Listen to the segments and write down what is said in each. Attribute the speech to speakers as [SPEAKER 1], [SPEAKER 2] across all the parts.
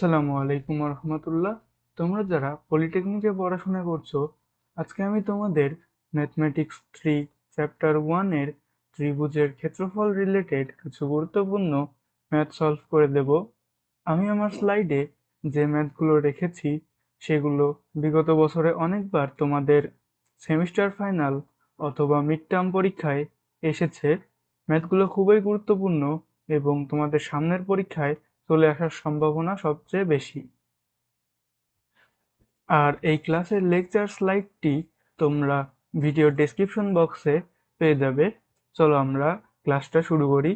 [SPEAKER 1] আসসালামু আলাইকুম রহমতুল্লাহ। তোমরা যারা পলিটেকনিকে পড়াশোনা করছো, আজকে আমি তোমাদের ম্যাথমেটিক্স 3 চ্যাপ্টার 1 এর ত্রিভুজের ক্ষেত্রফল রিলেটেড কিছু গুরুত্বপূর্ণ ম্যাথ সলভ করে দেব। আমি আমার স্লাইডে যে ম্যাথগুলো রেখেছি সেগুলো বিগত বছরে অনেকবার তোমাদের সেমিস্টার ফাইনাল অথবা মিড টার্ম পরীক্ষায় এসেছে। ম্যাথগুলো খুবই গুরুত্বপূর্ণ এবং তোমাদের সামনের পরীক্ষায় চলে আসার সম্ভাবনা সবচেয়ে বেশি। আর এই ক্লাসের লেকচার স্লাইডটি তোমরা ভিডিও ডেসক্রিপশন বক্সে পেয়ে যাবে। চলো আমরা ক্লাসটা শুরু করি।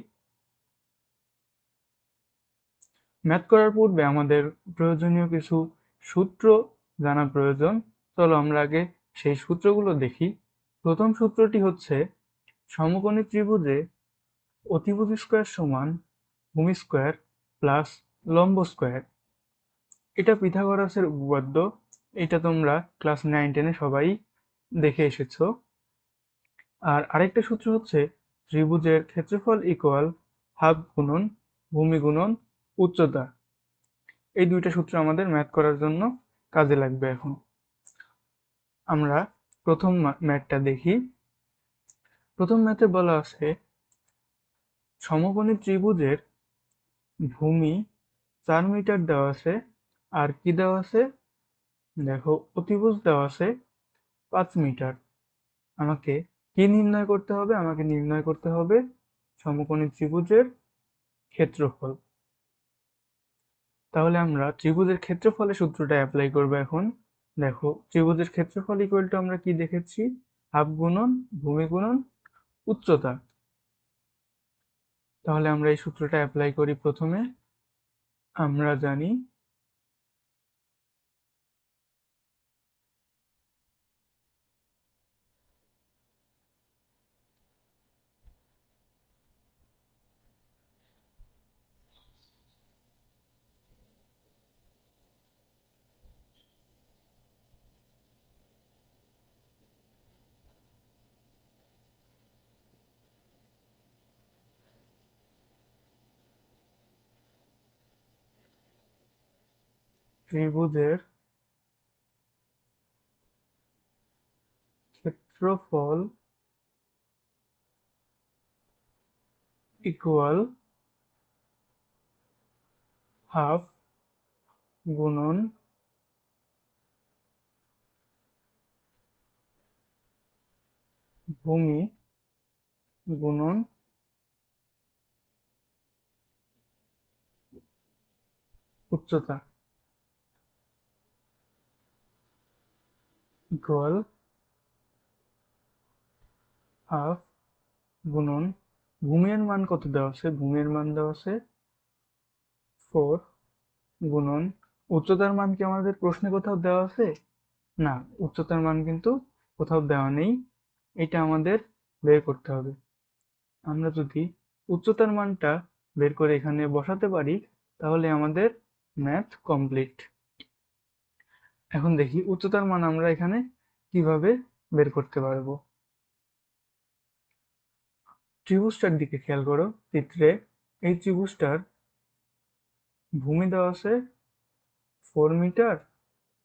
[SPEAKER 1] ম্যাথ করার পূর্বে আমাদের প্রয়োজনীয় কিছু সূত্র জানা প্রয়োজন। চলো আমরা আগে সেই সূত্রগুলো দেখি। প্রথম সূত্রটি হচ্ছে সমকোণী ত্রিভুজে অতিভুজ স্কয়ার সমান ভূমি স্কয়ার প্লাস লম্ব স্কয়ার। এটা পিথাগোরাসের উপপাদ্য। এটা তোমরা ক্লাস 9-10 সবাই দেখে এসেছো। আর আরেকটা সূত্র হচ্ছে ত্রিভুজের ক্ষেত্রফল ইকুয়াল হাফ গুণন ভূমি গুণন উচ্চতা। এই দুইটা সূত্র আমাদের ম্যাথ করার জন্য কাজে লাগবে। এখন আমরা প্রথম ম্যাথটা দেখি। প্রথম ম্যাথে বলা আছে সমকোণী ত্রিভুজের ভূমি 4 মিটার দেওয়া আছে, আর কি দেওয়া আছে দেখো, অতিভুজ দেওয়া আছে 5 মিটার। আমাকে কি নির্ণয় করতে হবে? আমাকে নির্ণয় করতে হবে সমকোণী ত্রিভুজের ক্ষেত্রফল। তাহলে আমরা ত্রিভুজের ক্ষেত্রফলের সূত্রটা অ্যাপ্লাই করব এখন। দেখো, ত্রিভুজের ক্ষেত্রফল ইকুয়াল টু আমরা কি দেখেছি? হাফ গুণন ভূমি গুণন উচ্চতা। তাহলে আমরা এই সূত্রটা অ্যাপ্লাই করি। প্রথমে আমরা জানি ত্রিভুজের ক্ষেত্রফল ইকুয়াল হাফ গুণন ভূমি গুণন উচ্চতা ইকুয়াল হাফ গুণন ভূমির মান কত দেওয়া আছে? ভূমির মান দেওয়া আছে 4 গুণন উচ্চতার মান কি আমাদের প্রশ্নে কোথাও দেওয়া আছে? না, উচ্চতার মান কিন্তু কোথাও দেওয়া নেই। এটা আমাদের বের করতে হবে। আমরা যদি উচ্চতার মানটা বের করে এখানে বসাতে পারি তাহলে আমাদের ম্যাথ কমপ্লিট। এখন দেখি উচ্চতার মান আমরা এখানে কিভাবে বের করতে পারবো। ত্রিভুজটার দিকে খেয়াল করো চিত্রে। এই ত্রিভুজটার ভূমি দেওয়া আছে 4 মিটার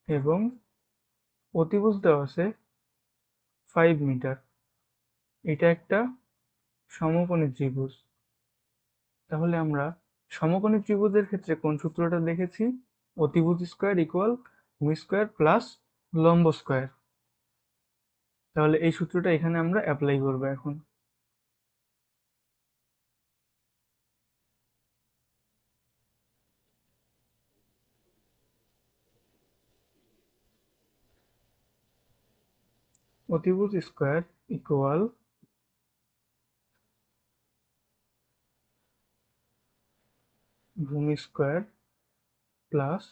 [SPEAKER 1] এবং অতিভুজ দেওয়া আছে 5 মিটার। এটা একটা সমকোণী ত্রিভুজ। তাহলে আমরা সমকোণী ত্রিভুজের ক্ষেত্রে কোন সূত্রটা দেখেছি? অতিভুজ স্কয়ার ইকুয়াল ভূমি স্কয়ার প্লাস লম্ব স্কয়ার। তাহলে এই সূত্রটা এখানে আমরা অ্যাপ্লাই করব এখন। অতিভুজ স্কয়ার ইকুয়াল ভূমি স্কয়ার প্লাস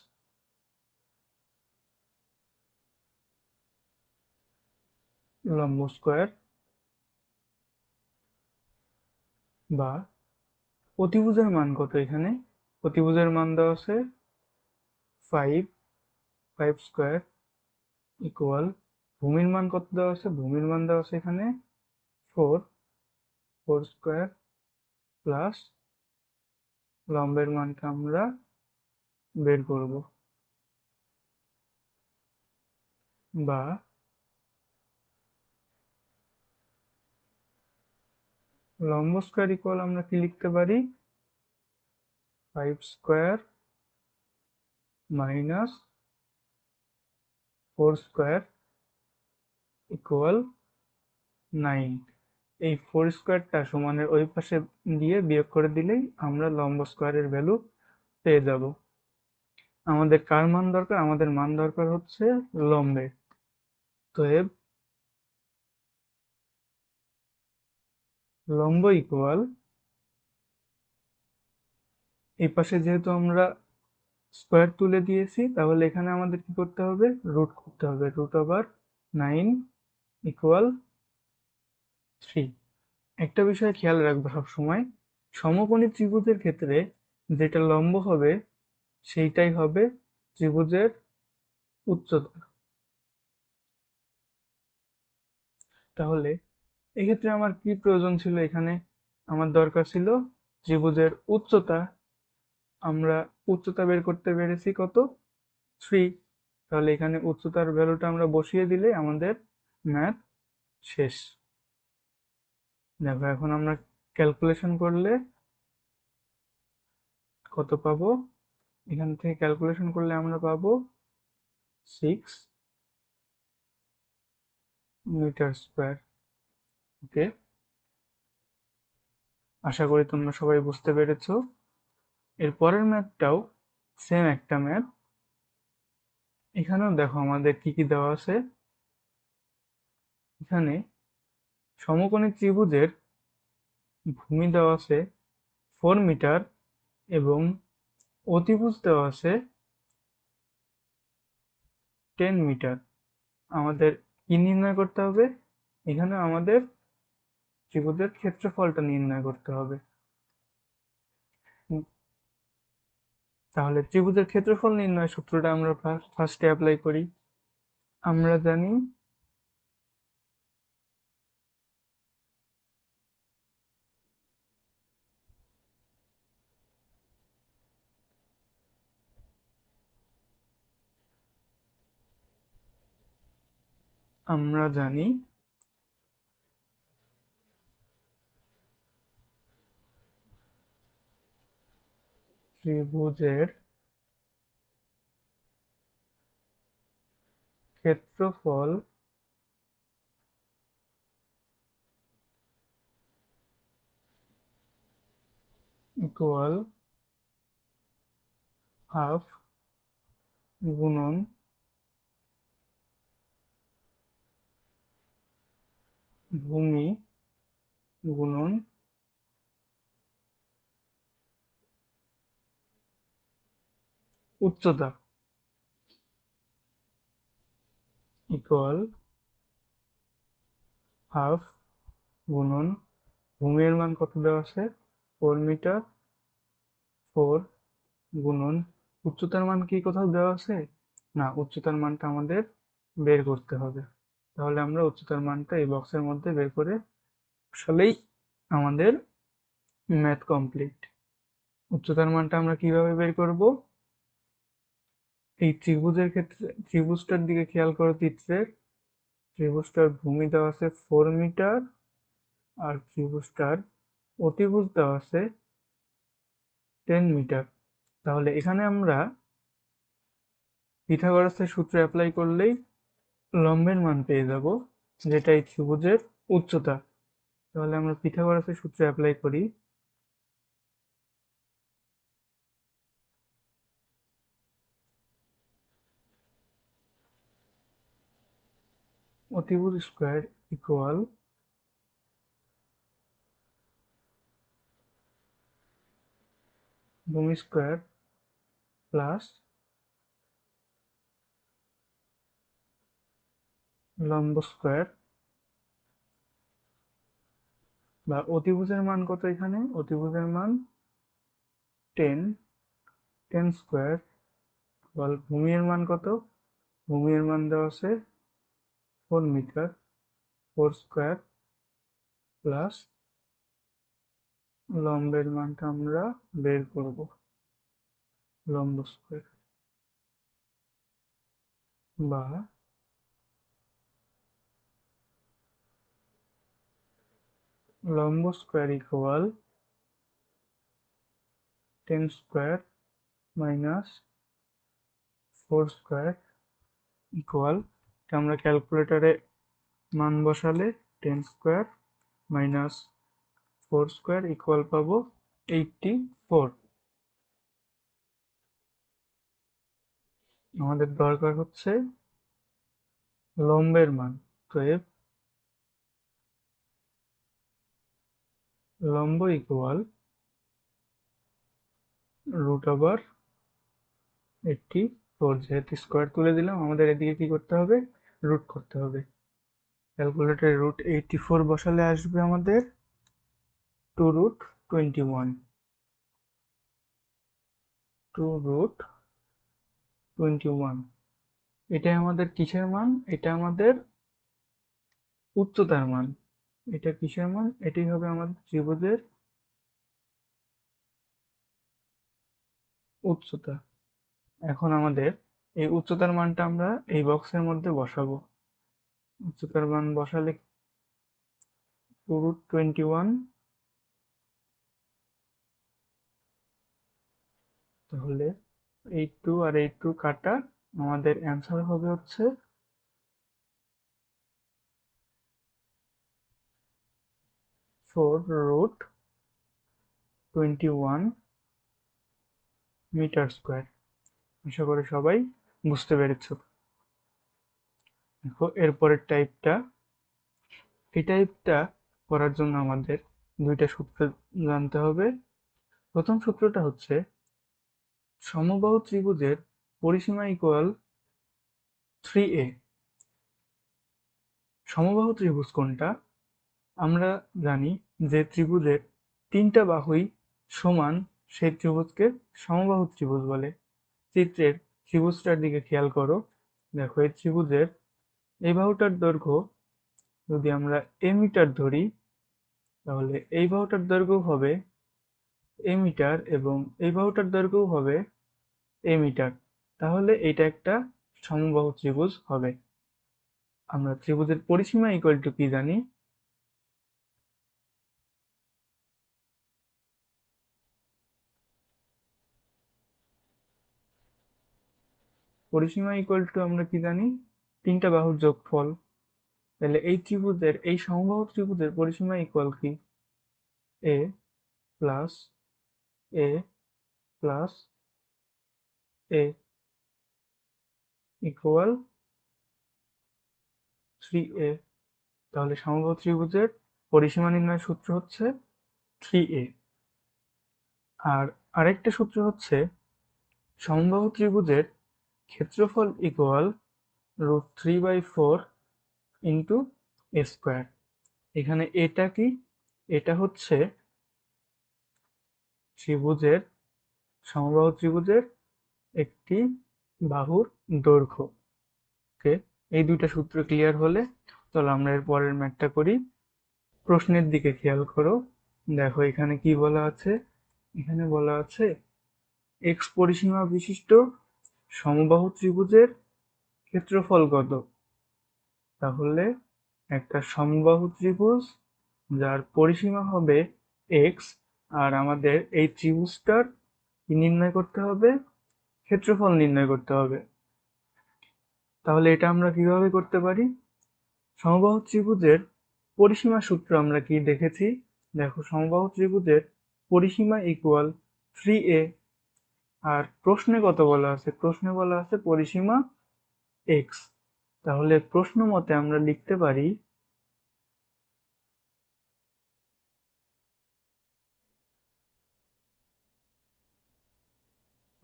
[SPEAKER 1] লম্ব স্কয়ার, বা অতিভুজের মান কত এখানে? অতিভুজের মান দেওয়া আছে 5 5 স্কয়ার ইকুয়াল ভূমির মান কত দেওয়া আছে? ভূমির মান দেওয়া আছে এখানে 4 4 স্কয়ার প্লাস লম্বের মানটা আমরা বের করব, বা লম্ব স্কয়ার ইকুয়াল আমরা কি লিখতে পারি, 5 স্কয়ার মাইনাস 4 স্কয়ার ইকুয়াল 9। এই 4 স্কয়ারটা সমানের ওই পাশে দিয়ে বিয়োগ করে দিলেই আমরা লম্ব স্কয়ারের ভ্যালু পেয়ে যাব। আমাদের কার মান দরকার, আমাদের মান দরকার হচ্ছে লম্বের। তো লম্ব ইকুয়াল, এই পাশে যেহেতু আমরা স্কোয়ার তুলে দিয়েছি, তাহলে এখানে আমাদের কি করতে হবে, রুট করতে হবে, √9 ইকুয়াল 3। একটা বিষয় খেয়াল রাখবো সবসময়, সমকোণী ত্রিভুজের ক্ষেত্রে যেটা লম্ব হবে সেইটাই হবে ত্রিভুজের উচ্চতা। তাহলে এক্ষেত্রে আমার কি প্রয়োজন ছিল, এখানে আমার দরকার ছিল ত্রিভুজের উচ্চতা। আমরা উচ্চতা বের করতে পেরেছি কত, 3। তাহলে এখানে উচ্চতার ভ্যালুটা আমরা বসিয়ে দিলে আমাদের ম্যাথ শেষ। দেখো এখন আমরা ক্যালকুলেশন করলে কত পাবো, এখান থেকে ক্যালকুলেশন করলে আমরা পাবো 6 মিটার স্কোয়ার। ওকে, আশা করি তোমরা সবাই বুঝতে পেরেছো। এর পরের ম্যাথটাও সেম একটা ম্যাথ। এখানেও দেখো আমাদের কি কি দেওয়া আছে। এখানে সমকোণী ত্রিভুজের ভূমি দেওয়া আছে 4 মিটার এবং অতিভুজ দেওয়া আছে 10 মিটার। আমাদের কি নির্ণয় করতে হবে, এখানে আমাদের ত্রিভুজের ক্ষেত্রফলটা নির্ণয় করতে হবে। উম, তাহলে ত্রিভুজের ক্ষেত্রফল নির্ণয় সূত্রটা আমরা ফার্স্টে অ্যাপ্লাই করি। আমরা জানি আমরা জানি ত্রিভুজের ক্ষেত্রফল ইকুয়াল হাফ গুণন ভূমি গুণন উচ্চতা ইকুয়াল হাফ গুণন ভূমির মান কত দেওয়া আছে, 4 মিটার, 4 গুণন উচ্চতার মান কি কোথাও দেওয়া আছে, না, উচ্চতার মানটা আমাদের বের করতে হবে। তাহলে আমরা উচ্চতার মানটা এই বক্সের মধ্যে বের করে আসলেই আমাদের ম্যাথ কমপ্লিট। উচ্চতার মানটা আমরা কিভাবে বের করব, এই ত্রিভুজের ক্ষেত্রে ত্রিভুজটার দিকে খেয়াল করো, চিত্রের ত্রিভুজটার ভূমি দেওয়া আছে 4 মিটার আর ত্রিভুজটার অতিভুজ দেওয়া আছে 10 মিটার। তাহলে এখানে আমরা পিথাগোরাসের সূত্র অ্যাপ্লাই করলেই লম্বের মান পেয়ে যাব, যেটা এই ত্রিভুজের উচ্চতা। তাহলে আমরা পিথাগোরাসের সূত্র অ্যাপ্লাই করি। অতিভুজ স্কয়ার ইকুয়াল ভূমি স্কয়ার প্লাস লম্ব স্কয়ার, বা অতিভুজের মান কত, এখানে অতিভুজের মান 10, 10 স্কয়ার বল ভূমির মান কত, ভূমির মান দেওয়া আছে 4 মিটার, 4 স্কয়ার প্লাস লম্বের মানটা আমরা বের করব। লম্ব স্কয়ার বা লম্ব square equal 10 square minus 4 square equal, আমরা ক্যালকুলেটরে মান বসালে 10 স্কয়ার মাইনাস 4 স্কয়ার ইকুয়াল পাবো 84। আমাদের দরকার হচ্ছে লম্বের মান। তো এফ লম্ব ইকুয়াল √84, যেহেতু স্কোয়ার তুলে দিলাম আমাদের এদিকে কি করতে হবে, রুট করতে হবে। ক্যালকুলেটরে √84 বসালে আসবে আমাদের 2√21। 2√21 এটাই আমাদের কিসের মান? এটা আমাদের উচ্চতার মান। এটা কিসের মান? এটাই হবে আমাদের ত্রিভুজের উচ্চতা। এখন আমাদের এই উচ্চতার মানটা আমরা এই বক্সের মধ্যে বসাবো। উচ্চতার মান বসালে 2√21, তাহলে 82 আর 82 কাটা, আমাদের অ্যান্সার হবে হচ্ছে 4√21 মিটার স্কোয়ার। আশা করি সবাই বুঝতে পেরেছো। দেখো এরপরের টাইপটা, এই টাইপটা করার জন্য আমাদের দুইটা সূত্র জানতে হবে। প্রথম সূত্রটা হচ্ছে সমবাহু ত্রিভুজের পরিসীমা ইকুয়াল 3a। সমবাহু ত্রিভুজ কোনটা? আমরা জানি যে ত্রিভুজের তিনটা বাহুই সমান সেই ত্রিভুজকে সমবাহু ত্রিভুজ বলে। চিত্রের ত্রিভুজটার দিকে খেয়াল করো। দেখো এই ত্রিভুজের এই বাহুটার দৈর্ঘ্য যদি আমরা এ মিটার ধরি, তাহলে এই বাহুটার দৈর্ঘ্য হবে এ মিটার এবং এই বাহুটার দৈর্ঘ্য হবে এ মিটার। তাহলে এটা একটা সমবাহু ত্রিভুজ হবে। আমরা ত্রিভুজের পরিসীমা ইকুয়াল টু কি জানি? পরিসীমা ইকুয়াল টু আমরা কি জানি? তিনটা বাহুর যোগফল। তাহলে এই ত্রিভুজের, এই সমবাহু ত্রিভুজের পরিসীমা ইকুয়াল কি? এ প্লাস এ প্লাস এ ইকুয়াল 3a। তাহলে সমবাহু ত্রিভুজের পরিসীমা নির্ণয়ের সূত্র হচ্ছে 3a। আর আরেকটা সূত্র হচ্ছে সমবাহু ত্রিভুজের ক্ষেত্রফল ইকুয়াল √3/4 ইন্টু এ স্কোয়ার। এখানে এটা কি? এটা হচ্ছে ত্রিভুজের, সমবাহু ত্রিভুজের একটি বাহুর দৈর্ঘ্য। ওকে, এই দুইটা সূত্র ক্লিয়ার হলে চলো আমরা এর পরের ম্যাথটা করি। প্রশ্নের দিকে খেয়াল করো। দেখো এখানে কি বলা আছে? এখানে বলা আছে এক্স পরিসীমা বিশিষ্ট সমবাহু ত্রিভুজের ক্ষেত্রফল কত? তাহলে একটা সমবাহু ত্রিভুজ যার পরিসীমা হবে এক্স, আর আমাদের এই ত্রিভুজটার কি নির্ণয় করতে হবে? ক্ষেত্রফল নির্ণয় করতে হবে। তাহলে এটা আমরা কিভাবে করতে পারি? সমবাহু ত্রিভুজের পরিসীমা সূত্র আমরা কি দেখেছি? দেখো সমবাহু ত্রিভুজের পরিসীমা ইকুয়াল 3a। আর প্রশ্নে কত বলা আছে? প্রশ্নে বলা আছে পরিসীমা এক্স। তাহলে প্রশ্ন মতে আমরা লিখতে পারি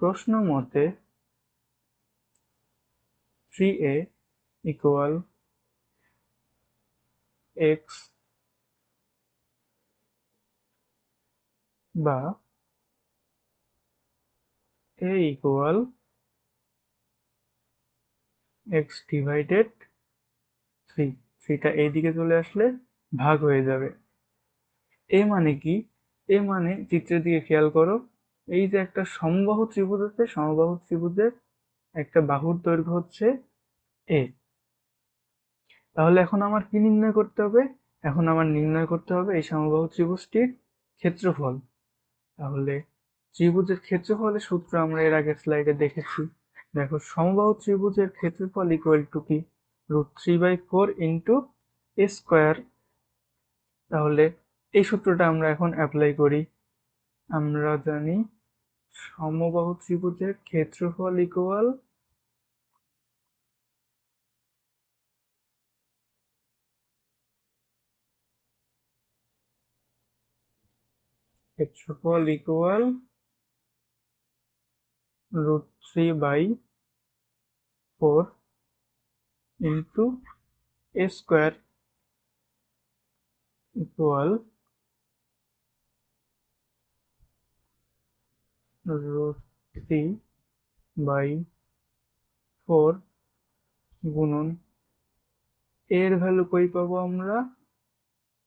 [SPEAKER 1] প্রশ্ন মতে 3a ইকুয়াল এক্স বা a ইকুয়াল এক্স ডিভাইডেড 3। 3টা এইদিকে চলে আসলে ভাগ হয়ে যাবে। এ মানে কি? এ মানে চিত্রের দিকে খেয়াল করো। এই যে একটা সমবাহু ত্রিভুজ আছে, সমবাহু ত্রিভুজের একটা বাহুর দৈর্ঘ্য হচ্ছে এ। তাহলে এখন আমার কি নির্ণয় করতে হবে? এখন আমার নির্ণয় করতে হবে এই সমবাহু ত্রিভুজটির ক্ষেত্রফল। তাহলে ত্রিভুজের ক্ষেত্রফলের সূত্র আমরা এর আগের স্লাইডে দেখেছি। দেখো, সমবাহু ত্রিভুজের ক্ষেত্রফল ইকুয়াল টু কি? √3/4 ইন্টু এ স্কোয়ার। তাহলে এই সূত্রটা আমরা এখন অ্যাপ্লাই করি। আমরা জানি সমবাহু ত্রিভুজের ক্ষেত্রফল ইকুয়াল √3/4 ইন্টু এ স্কোয়ার ইকুয়াল √3/4 গুণন এর ভ্যালু কই পাবো আমরা?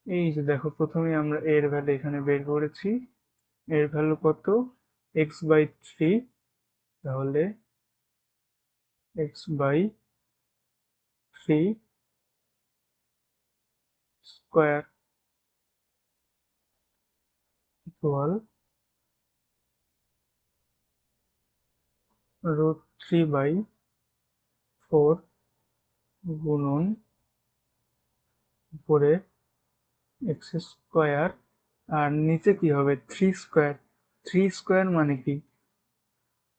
[SPEAKER 1] এই যে দেখো, প্রথমে আমরা এর ভ্যালু এখানে বের করেছি। এর ভ্যালু কত? x/3। তাহলে x/3 স্কোয়ার ইকুয়াল √3/4 গুণন উপরে এক্স স্কোয়ার, আর নিচে কি হবে? 3 স্কোয়ার। 3 স্কোয়ার মানে কি?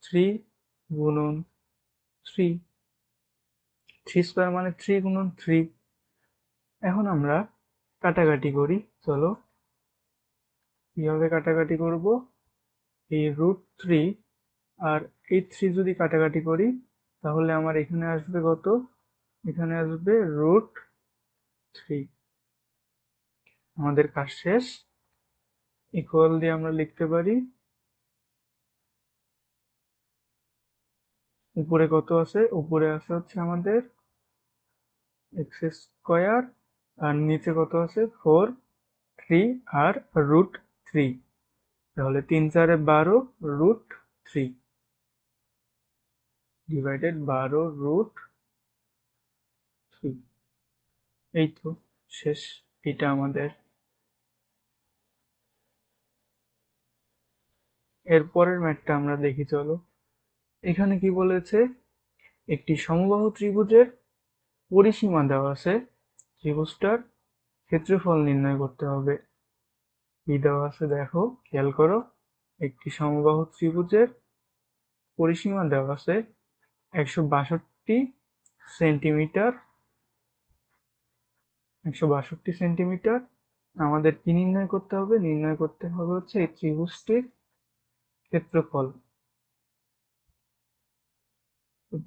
[SPEAKER 1] 3 গুণন 3। 3 স্কোয়ার মানে 3 গুণন 3। এখন আমরা কাটাকাটি করি, চলো। কিভাবে কাটাকাটি করব? এই √3 আর এই 3 যদি কাটাকাটি করি, তাহলে আমার এখানে আসবে কত? এখানে আসবে √3। আমাদের কাজ শেষ। ইকুয়াল দিয়ে আমরা লিখতে পারি, উপরে কত আছে? উপরে আছে হচ্ছে আমাদের এক্স স্কোয়ার, আর নিচে কত আছে? 4, 3 আর √3। তাহলে 3 4 12 √3 ডিভাইডেড 12 √3। এই তো শেষ। এটা আমাদের। এর পরের ম্যাথটা আমরা দেখি, চলো। এখানে কি বলেছে? একটি সমবাহু ত্রিভুজের পরিসীমা দেওয়া আছে, ত্রিভুজটার ক্ষেত্রফল নির্ণয় করতে হবে। কি দেওয়া আছে দেখো, খেয়াল করো। একটি সমবাহু ত্রিভুজের পরিসীমা দেওয়া আছে 162 সেন্টিমিটার। 162 সেন্টিমিটার। আমাদের কি নির্ণয় করতে হবে? নির্ণয় করতে হবে হচ্ছে এই ত্রিভুজটির ক্ষেত্রফল।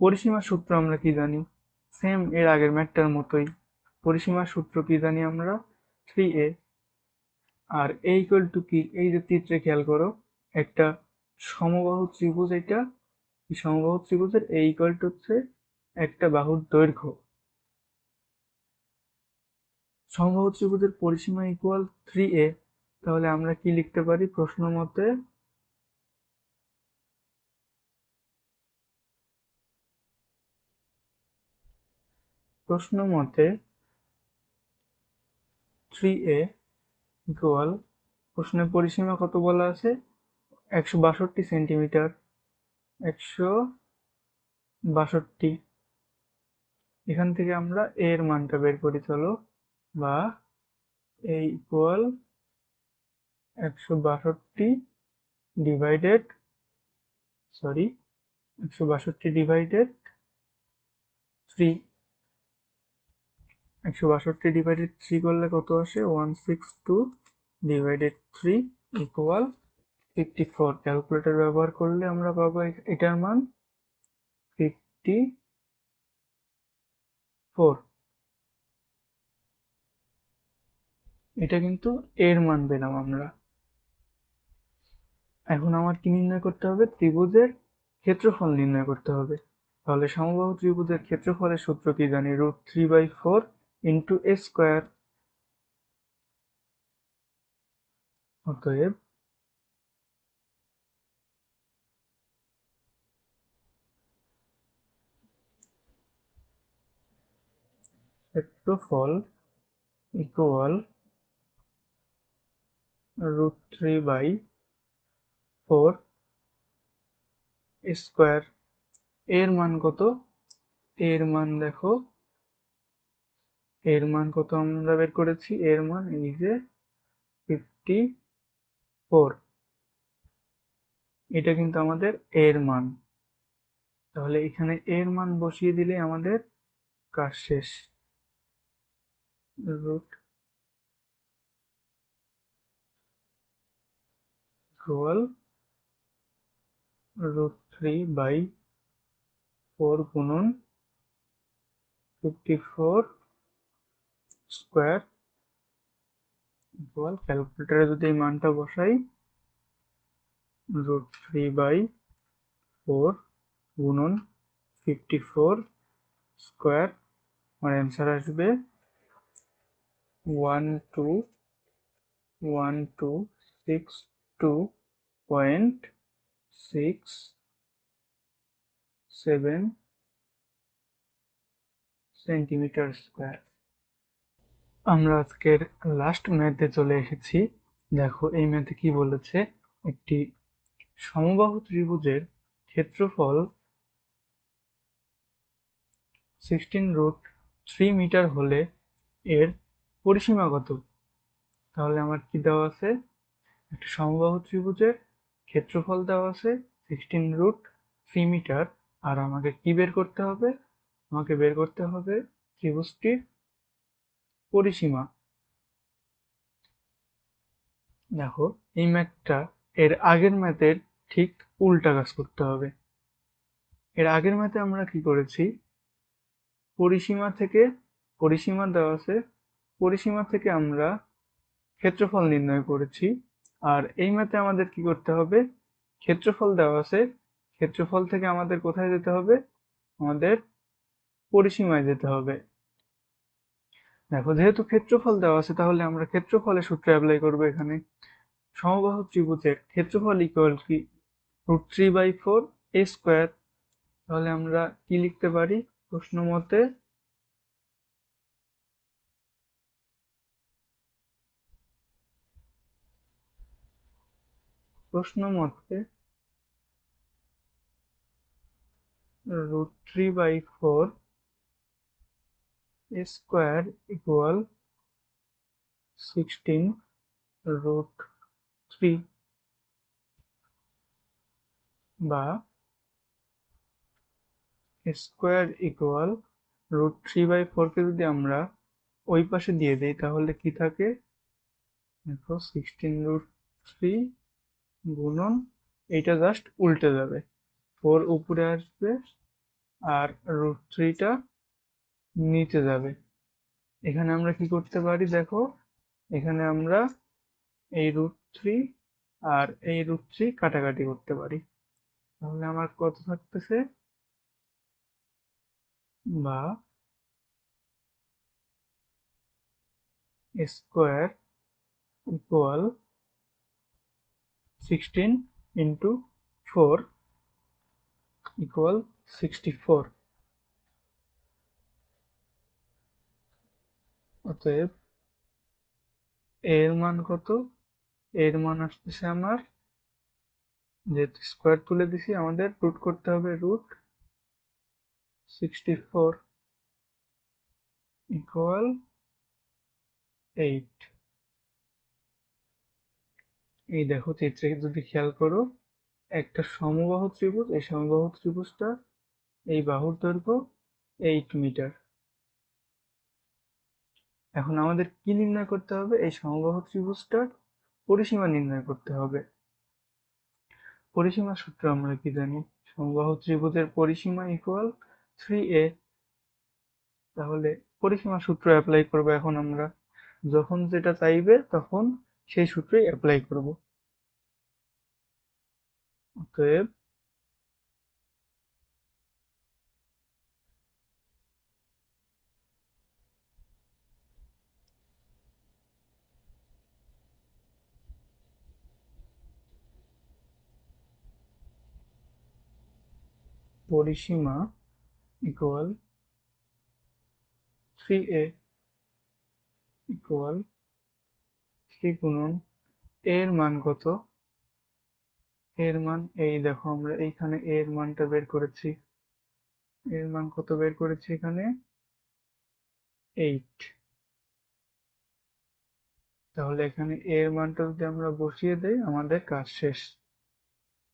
[SPEAKER 1] পরিসীমার সূত্র আমরা কি জানি? সেম এর আগের ম্যাথটার মতোই। পরিসীমার সূত্র কি জানি আমরা? 3a। R A equal to কি? এই যে চিত্রে খেয়াল করো, একটা সমবাহু ত্রিভুজ, এটা এই সমবাহু ত্রিভুজের এ ইকুয়াল টু হচ্ছে একটা বাহুর দৈর্ঘ্য। সমবাহু ত্রিভুজের পরিসীমা ইকুয়াল 3a। তাহলে আমরা কি লিখতে পারি? প্রশ্ন মতে 3a ইকুয়াল, প্রশ্নের পরিসীমা কত বলা আছে? 162 সেন্টিমিটার। 162। এখান থেকে আমরা এর মানটা বের করি, চলো। বা a equal 162 divided, sorry, 162 divided 3। 162 divided 3 করলে কত আসে? 162 ডিভাইডেড 3 ইকুয়াল 54। ক্যালকুলেটর ব্যবহার করলে আমরা পাবো এটার মান 54। এটা কিন্তু এর মান পেলাম আমরা। এখন আমার কি নির্ণয় করতে হবে? ত্রিভুজের ক্ষেত্রফল নির্ণয় করতে হবে। তাহলে সমবাহু ত্রিভুজের ক্ষেত্রফলের সূত্র কি জানি? √3/4 ইন্টু এ স্কোয়ার। অতএব ক্ষেত্রফল ইকুয়াল √3/4 স্কোয়ার। এর মান কত? এর মান দেখো, এর মান কত আমরা বের করেছি, এর মান এই যে 54। এটা কিন্তু আমাদের এর মান। তাহলে এখানে এর মান বসিয়ে দিলে আমাদের কাজ শেষ। রুট ইকুয়াল √3/4 গুণন 54 স্কোয়ার ইকুয়াল, ক্যালকুলেটারে যদি এই মানটা বসাই, √3/4 গুণন 54 স্কোয়ার, আমার অ্যান্সার আসবে 121262.67 সেন্টিমিটার স্কোয়ার। আমরা আজকের লাস্ট ম্যাথে চলে এসেছি। দেখো এই ম্যাথে কি বলেছে, একটি সমবাহু ত্রিভুজের ক্ষেত্রফল 16√3 মিটার হলে এর পরিসীমা কত? তাহলে আমার কি দেওয়া আছে, একটা সমবাহু ত্রিভুজের ক্ষেত্রফল দেওয়া আছে 16√3 মিটার, আর আমাকে কি বের করতে হবে? আমাকে বের করতে হবে ত্রিভুজটির পরিসীমা। দেখো এই ম্যাথটা এর আগের ম্যাথের ঠিক উল্টা কাজ করতে হবে। এর আগের ম্যাথে আমরা কি করেছি, পরিসীমা থেকে, পরিসীমা দেওয়া আছে, পরিসীমা থেকে আমরা ক্ষেত্রফল নির্ণয় করেছি। আর এই ম্যাথে আমাদের কি করতে হবে, ক্ষেত্রফল দেওয়া আছে, ক্ষেত্রফল থেকে আমাদের কোথায় যেতে হবে, আমাদের পরিসীমায় যেতে হবে। দেখো যেহেতু ক্ষেত্রফল দেওয়া আছে, তাহলে আমরা ক্ষেত্রফলের সূত্র অ্যাপ্লাই করব এখানে। সমবাহু ত্রিভুজের ক্ষেত্রফল ইকুয়াল কি √3/4 a স্কোয়ার। তাহলে আমরা কি লিখতে পারি, প্রশ্ন মতে √3/4 a স্কোয়ার ইকুয়াল 16√3, বা স্কোয়ার ইকুয়াল √3/4 কে যদি আমরা ওই পাশে দিয়ে দিই, তাহলে কি থাকে, দেখো 16√3 গুণন, এইটা জাস্ট উল্টে যাবে, 4 উপরে আসবে আর √3টা নিচে যাবে। এখানে আমরা কি করতে পারি, দেখো এখানে আমরা এই √3 আর এই √3 কাটাকাটি করতে পারি। তাহলে আমার কত থাকতেছে, বা স্কোয়ার ইকুয়াল 16 ইন্টু 4 ইকুয়াল 64। অতএব এর মান কত, এর মান আসতেছে আমার, যেহেতু স্কোয়ার তুলে দিছি আমাদের রুট করতে হবে, √64 ইকুয়াল 8। এই দেখো চিত্রে যদি খেয়াল করো, একটা সমবাহু ত্রিভুজ, এই সমবাহু ত্রিভুজটা এই বাহুর দৈর্ঘ্য 8 মিটার। এখন আমাদের কি নির্ণয় করতে হবে, এই সমবাহু ত্রিভুজটার পরিসীমা নির্ণয় করতে হবে। পরিসীমার সূত্র আমরা কি জানি, সমবাহু ত্রিভুজের পরিসীমা ইকুয়াল 3a। তাহলে পরিসীমা সূত্র অ্যাপ্লাই করব এখন আমরা, যখন যেটা চাইবে তখন সেই সূত্রই অ্যাপ্লাই করব। অতএব পরিসীমা ইকুয়াল 3a ইকুয়াল 3 গুণন এর মান কত? এর মান এই দেখো আমরা এইখানে এর মানটা বের করেছি। এর মান কত বের করেছি এখানে? 8। তাহলে এখানে এর মানটা যদি আমরা বসিয়ে দেই আমাদের কাজ শেষ।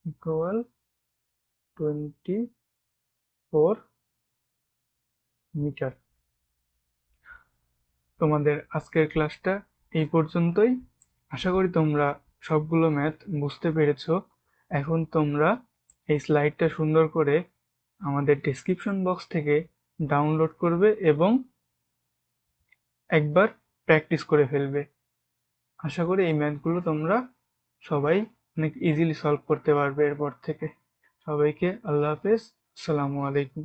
[SPEAKER 1] Equal 24 metre. তোমাদের আজকের ক্লাসটা এই পর্যন্তই। আশা করি তোমরা সবগুলো ম্যাথ বুঝতে পেরেছো। এখন তোমরা এই স্লাইডটা সুন্দর করে আমাদের ডেসক্রিপশন বক্স থেকে ডাউনলোড করবে এবং একবার প্র্যাকটিস করে ফেলবে। আশা করি এই ম্যাথগুলো তোমরা সবাই অনেক ইজিলি সলভ করতে পারবে এরপর থেকে। সবাইকে আল্লাহ হাফেজ, আসসালামু আলাইকুম।